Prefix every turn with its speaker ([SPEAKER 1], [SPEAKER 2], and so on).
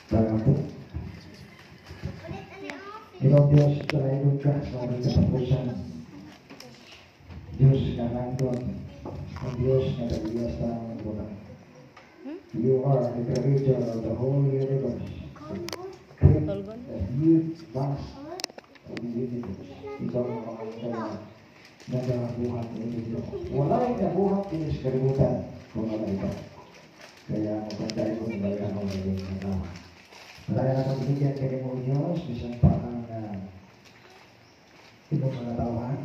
[SPEAKER 1] Para po. Ikaw Diyos, talagang ka sa aming katapusan. Diyos na nandun. Ang Diyos na nag-iwas sa aming bulan. You are the creator of the whole universe. Great and huge vast of the universe. Ikaw ang mga dalawa na nakabuhat ng ito. Wala yung nabuhat din sa kalimutan kung wala ito. Kaya magandang kung wala akong naging nagawa. Maraya na kang binigyan kayo mo Diyos, isang parang ibang mga tawahan.